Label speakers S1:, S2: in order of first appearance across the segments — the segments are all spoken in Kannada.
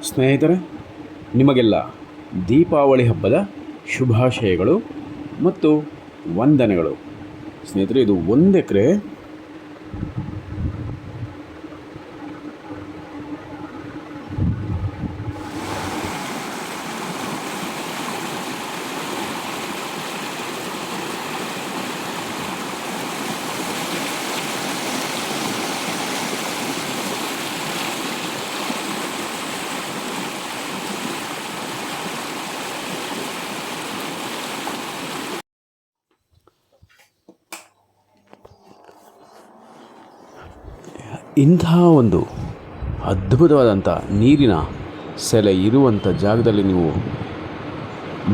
S1: ಸ್ನೇಹಿತರೆ, ನಿಮಗೆಲ್ಲ ದೀಪಾವಳಿ ಹಬ್ಬದ ಶುಭಾಶಯಗಳು ಮತ್ತು ವಂದನೆಗಳು. ಸ್ನೇಹಿತರೆ, ಇದು 1 ಎಕರೆ ಇಂತಹ ಒಂದು ಅದ್ಭುತವಾದಂಥ ನೀರಿನ ಸೆಲೆ ಇರುವಂಥ ಜಾಗದಲ್ಲಿ ನೀವು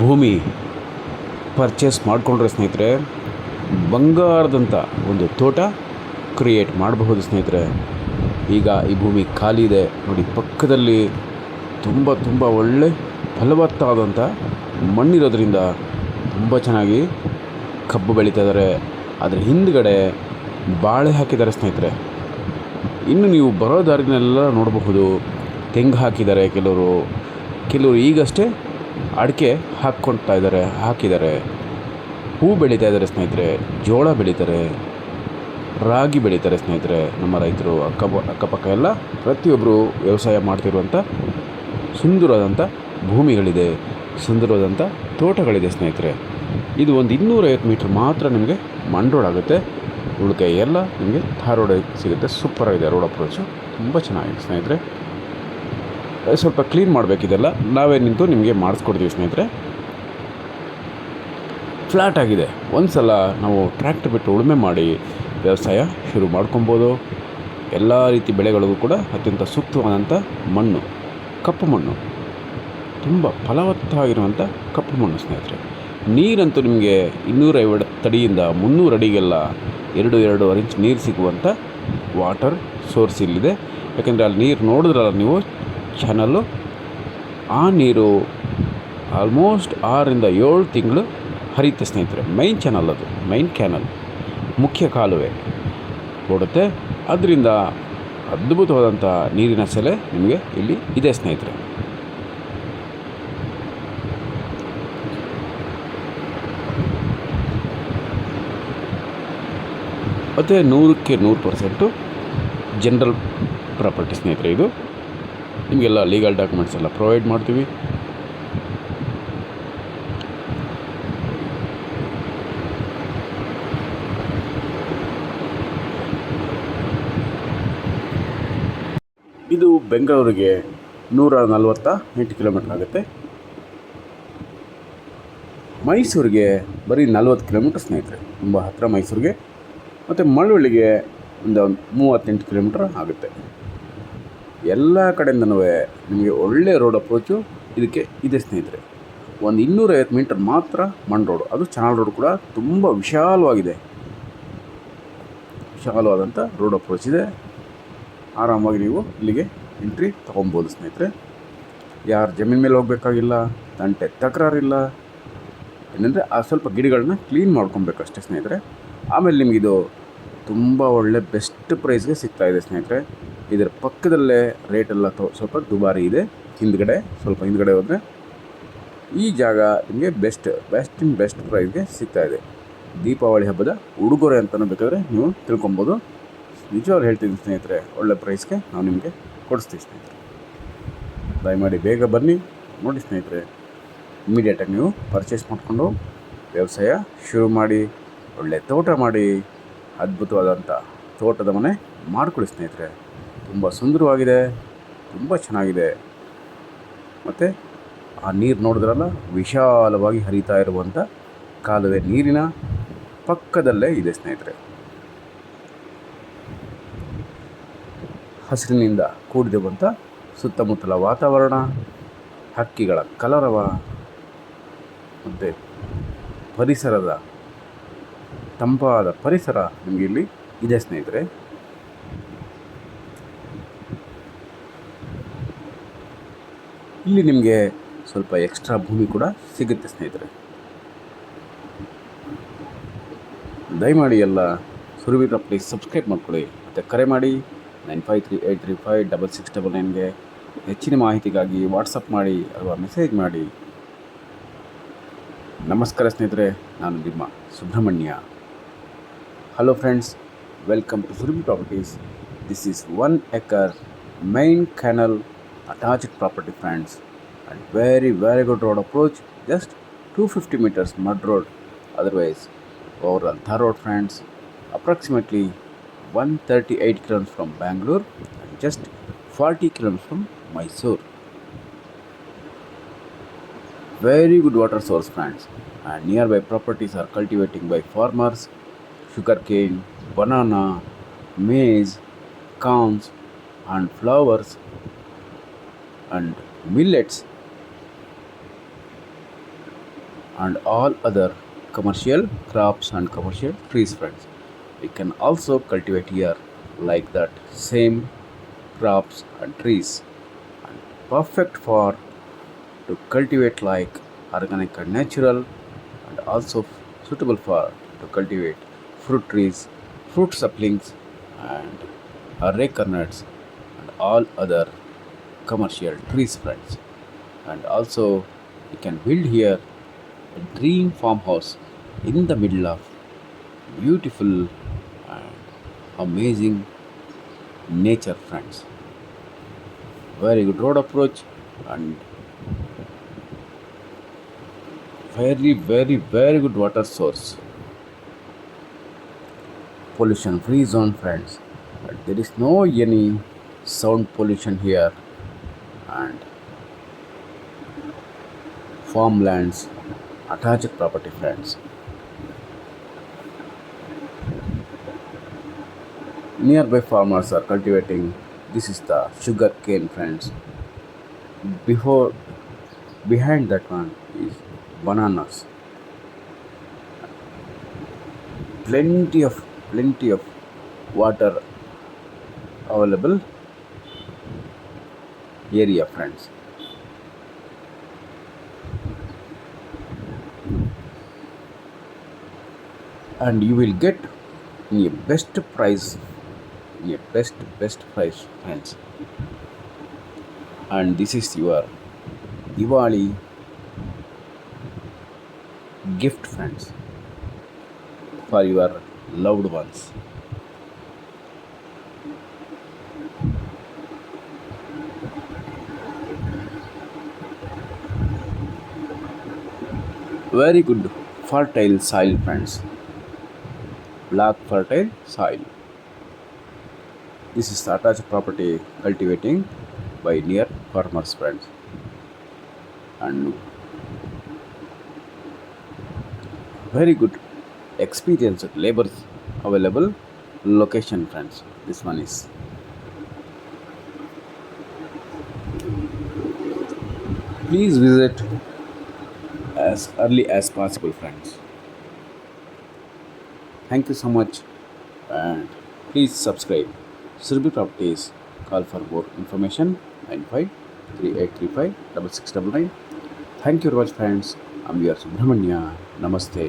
S1: ಭೂಮಿ ಪರ್ಚೇಸ್ ಮಾಡಿಕೊಂಡ್ರೆ ಸ್ನೇಹಿತರೆ, ಬಂಗಾರದಂಥ ಒಂದು ತೋಟ ಕ್ರಿಯೇಟ್ ಮಾಡಬಹುದು ಸ್ನೇಹಿತರೆ. ಈಗ ಈ ಭೂಮಿ ಖಾಲಿ ಇದೆ ನೋಡಿ, ಪಕ್ಕದಲ್ಲಿ ತುಂಬ ಒಳ್ಳೆ ಫಲವತ್ತಾದಂಥ ಮಣ್ಣಿರೋದ್ರಿಂದ ತುಂಬ ಚೆನ್ನಾಗಿ ಕಬ್ಬು ಬೆಳೀತಾ ಇದ್ದಾರೆ. ಅದರ ಹಿಂದ್ಗಡೆ ಬಾಳೆ ಹಾಕಿದ್ದಾರೆ ಸ್ನೇಹಿತರೆ. ಇನ್ನು ನೀವು ಬರೋ ದಾರಿನೆಲ್ಲ ನೋಡಬಹುದು, ತೆಂಗು ಹಾಕಿದ್ದಾರೆ, ಕೆಲವರು ಈಗಷ್ಟೇ ಅಡಿಕೆ ಹಾಕಿದ್ದಾರೆ. ಹೂ ಬೆಳೀತಾ ಇದ್ದಾರೆ ಸ್ನೇಹಿತರೆ, ಜೋಳ ಬೆಳೀತಾರೆ, ರಾಗಿ ಬೆಳೀತಾರೆ ಸ್ನೇಹಿತರೆ. ನಮ್ಮ ರೈತರು ಅಕ್ಕಪಕ್ಕ ಎಲ್ಲ ಪ್ರತಿಯೊಬ್ಬರು ವ್ಯವಸಾಯ ಮಾಡ್ತಿರುವಂಥ ಸುಂದರವಾದಂಥ ಭೂಮಿಗಳಿದೆ, ಸುಂದರವಾದಂಥ ತೋಟಗಳಿದೆ ಸ್ನೇಹಿತರೆ. ಇದು ಒಂದು 250 ಮೀಟ್ರ್ ಮಾತ್ರ ನಿಮಗೆ ಮಣ್ ರೋಡ್ ಆಗುತ್ತೆ. ಉಳಿಕೆ ಎಲ್ಲ ನಿಮಗೆ ಥಾರ್ ರೋಡ್ ಸಿಗುತ್ತೆ. ಸೂಪರಾಗಿದೆ ರೋಡ್ ಅಪ್ರೋಚು, ತುಂಬ ಚೆನ್ನಾಗಿದೆ ಸ್ನೇಹಿತರೆ. ಸ್ವಲ್ಪ ಕ್ಲೀನ್ ಮಾಡಬೇಕಿದೆಲ್ಲ, ನಾವೇ ನಿಂತು ನಿಮಗೆ ಮಾಡಿಸ್ಕೊಡ್ತೀವಿ ಸ್ನೇಹಿತರೆ. ಫ್ಲ್ಯಾಟ್ ಆಗಿದೆ, ಒಂದು ಸಲ ನಾವು ಟ್ರ್ಯಾಕ್ಟರ್ ಬಿಟ್ಟು ಉಳುಮೆ ಮಾಡಿ ವ್ಯವಸಾಯ ಶುರು ಮಾಡ್ಕೊಬೋದು. ಎಲ್ಲ ರೀತಿ ಬೆಳೆಗಳಿಗೂ ಕೂಡ ಅತ್ಯಂತ ಸೂಕ್ತವಾದಂಥ ಮಣ್ಣು, ಕಪ್ಪು ಮಣ್ಣು, ತುಂಬ ಫಲವತ್ತಾಗಿರುವಂಥ ಕಪ್ಪು ಮಣ್ಣು ಸ್ನೇಹಿತರೆ. ನೀರಂತೂ ನಿಮಗೆ 250 ಅಡಿಯಿಂದ 300 ಅಡಿಗೆಲ್ಲ 2.5 ಇಂಚ್ ನೀರು ಸಿಗುವಂಥ ವಾಟರ್ ಸೋರ್ಸ್ ಇಲ್ಲಿದೆ. ಯಾಕೆಂದರೆ ಅಲ್ಲಿ ನೀರು ನೋಡಿದ್ರಲ್ಲ ನೀವು, ಚಾನಲ್ಲು, ಆ ನೀರು ಆಲ್ಮೋಸ್ಟ್ 6ರಿಂದ 7 ತಿಂಗಳು ಹರಿಯುತ್ತೆ ಸ್ನೇಹಿತರೆ. ಮೈನ್ ಚಾನಲ್ ಅದು, ಮೈನ್ ಕ್ಯಾನಲ್, ಮುಖ್ಯ ಕಾಲುವೆ ಓಡುತ್ತೆ. ಅದರಿಂದ ಅದ್ಭುತವಾದಂಥ ನೀರಿನ ಸೆಲೆ ನಿಮಗೆ ಇಲ್ಲಿ ಇದೆ ಸ್ನೇಹಿತರೆ. ಮತ್ತು 100ಕ್ಕೆ 100% ಜನರಲ್ ಪ್ರಾಪರ್ಟಿ ಸ್ನೇಹಿತರೆ. ಇದು ನಿಮಗೆಲ್ಲ ಲೀಗಲ್ ಡಾಕ್ಯುಮೆಂಟ್ಸ್ ಎಲ್ಲ ಪ್ರೊವೈಡ್ ಮಾಡ್ತೀವಿ. ಇದು ಬೆಂಗಳೂರಿಗೆ 148 ಕಿಲೋಮೀಟ್ರ್ ಆಗುತ್ತೆ. ಮೈಸೂರಿಗೆ ಬರೀ 40 ಕಿಲೋಮೀಟ್ರ್ ಸ್ನೇಹಿತರೆ, ತುಂಬ ಹತ್ತಿರ ಮೈಸೂರಿಗೆ. ಮತ್ತು ಮಳವಳ್ಳಿಗೆ ಒಂದು 38 ಕಿಲೋಮೀಟ್ರ್ ಆಗುತ್ತೆ. ಎಲ್ಲ ಕಡೆಯಿಂದನೂ ನಿಮಗೆ ಒಳ್ಳೆಯ ರೋಡ್ ಅಪ್ರೋಚು ಇದಕ್ಕೆ ಇದೆ ಸ್ನೇಹಿತರೆ. ಒಂದು 250 ಮೀಟರ್ ಮಾತ್ರ ಮಣ್ ರೋಡು, ಅದು ಚಾನಲ್ ರೋಡ್ ಕೂಡ ತುಂಬ ವಿಶಾಲವಾದಂಥ ರೋಡ್ ಅಪ್ರೋಚ್ ಇದೆ. ಆರಾಮಾಗಿ ನೀವು ಇಲ್ಲಿಗೆ ಎಂಟ್ರಿ ತೊಗೊಬೋದು ಸ್ನೇಹಿತರೆ. ಯಾರು ಜಮೀನು ಮೇಲೆ ಹೋಗಬೇಕಾಗಿಲ್ಲ, ತಂಟೆ ತಕರಾರಿಲ್ಲ. ಏನಂದರೆ ಆ ಸ್ವಲ್ಪ ಗಿಡಗಳನ್ನ ಕ್ಲೀನ್ ಮಾಡ್ಕೊಬೇಕಷ್ಟೇ ಸ್ನೇಹಿತರೆ. ಆಮೇಲೆ ನಿಮಗಿದು ತುಂಬ ಒಳ್ಳೆ ಬೆಸ್ಟ್ ಪ್ರೈಸ್ಗೆ ಸಿಗ್ತಾಯಿದೆ ಸ್ನೇಹಿತರೆ. ಇದರ ಪಕ್ಕದಲ್ಲೇ ರೇಟೆಲ್ಲ ಸ್ವಲ್ಪ ದುಬಾರಿ ಇದೆ. ಸ್ವಲ್ಪ ಹಿಂದ್ಗಡೆ ಹೋದರೆ ಈ ಜಾಗ ನಿಮಗೆ ಬೆಸ್ಟ್ ಪ್ರೈಸ್ಗೆ ಸಿಗ್ತಾಯಿದೆ. ದೀಪಾವಳಿ ಹಬ್ಬದ ಉಡುಗೊರೆ ಅಂತಲೂ ಬೇಕಾದರೆ ನೀವು ತಿಳ್ಕೊಬೋದು. ನಿಜವಾಗ್ಲೂ ಹೇಳ್ತಿದ್ದೀನಿ ಸ್ನೇಹಿತರೆ, ಒಳ್ಳೆ ಪ್ರೈಸ್ಗೆ ನಾವು ನಿಮಗೆ ಕೊಡಿಸ್ತೀವಿ ಸ್ನೇಹಿತರೆ. ದಯಮಾಡಿ ಬೇಗ ಬನ್ನಿ ನೋಡಿ ಸ್ನೇಹಿತರೆ. ಇಮಿಡಿಯೇಟಾಗಿ ನೀವು ಪರ್ಚೇಸ್ ಮಾಡಿಕೊಂಡು ವ್ಯವಸಾಯ ಶುರು ಮಾಡಿ, ಒಳ್ಳೆ ತೋಟ ಮಾಡಿ, ಅದ್ಭುತವಾದಂಥ ತೋಟದ ಮನೆ ಮಾಡಿಕೊಡಿ ಸ್ನೇಹಿತರೆ. ತುಂಬ ಸುಂದರವಾಗಿದೆ, ತುಂಬ ಚೆನ್ನಾಗಿದೆ. ಮತ್ತು ಆ ನೀರು ನೋಡಿದ್ರಲ್ಲ, ವಿಶಾಲವಾಗಿ ಹರಿತಾ ಇರುವಂಥ ಕಾಲುವೆ ನೀರಿನ ಪಕ್ಕದಲ್ಲೇ ಇದೆ ಸ್ನೇಹಿತರೆ. ಹಸಿರಿನಿಂದ ಕೂಡಿರುವಂಥ ಸುತ್ತಮುತ್ತಲ ವಾತಾವರಣ, ಹಕ್ಕಿಗಳ ಕಲರವ ಮತ್ತು ಪರಿಸರದ ತಂಪಾದ ಪರಿಸರ ನಿಮಗೆ ಇಲ್ಲಿ ಇದೆ ಸ್ನೇಹಿತರೆ. ಇಲ್ಲಿ ನಿಮಗೆ ಸ್ವಲ್ಪ ಎಕ್ಸ್ಟ್ರಾ ಭೂಮಿ ಕೂಡ ಸಿಗುತ್ತೆ ಸ್ನೇಹಿತರೆ. ದಯಮಾಡಿ ಎಲ್ಲ ಸುರಭಿ ಪ್ರಾಪರ್ಟೀಸ್ ಸಬ್ಸ್ಕ್ರೈಬ್ ಮಾಡ್ಕೊಳ್ಳಿ ಮತ್ತು ಕರೆ ಮಾಡಿ 9538356699ಗೆ ಹೆಚ್ಚಿನ ಮಾಹಿತಿಗಾಗಿ ವಾಟ್ಸಪ್ ಮಾಡಿ ಅಥವಾ ಮೆಸೇಜ್ ಮಾಡಿ. ನಮಸ್ಕಾರ ಸ್ನೇಹಿತರೆ, ನಾನು ನಿಮ್ಮ ಸುಬ್ರಹ್ಮಣ್ಯ. Hello friends, welcome to SurabhiProperties. This is 1 acre main canal attached property friends, and very good road approach, just 250 meters mud road, otherwise overall thar road friends, approximately 138 kilometers from Bangalore and just 40 kilometers from MYSORE. Very good water source friends, and nearby properties are cultivating by farmers sugarcane, banana, maize, corns and flowers and millets and all other commercial crops and commercial trees friends. We can also cultivate here like that same crops and trees, and perfect for to cultivate like organic and natural, and also suitable for to cultivate fruit trees, fruit saplings and areca nuts and all other commercial trees friends. And also we can build here a dream farmhouse in the middle of beautiful and amazing nature friends. Very good road approach and very good water source. Pollution free zone friends, but there is no any sound pollution here, and farmlands attached property friends. Nearby farmers are cultivating, this is the sugar cane friends. Behind that one is bananas. Plenty of water available area friends. And you will get in a best price, best price friends. And this is your Diwali gift friends for your loved ones. Very good fertile soil friends, black fertile soil. This is attached property cultivating by near farmers friends, and very good experienced laborers available location friends. This one is. Please visit as early as possible friends. Thank you so much, and please subscribe SurabhiProperties. Call for more information 953835 6699. Thank you very much friends. I'm your Subramanya. Namaste.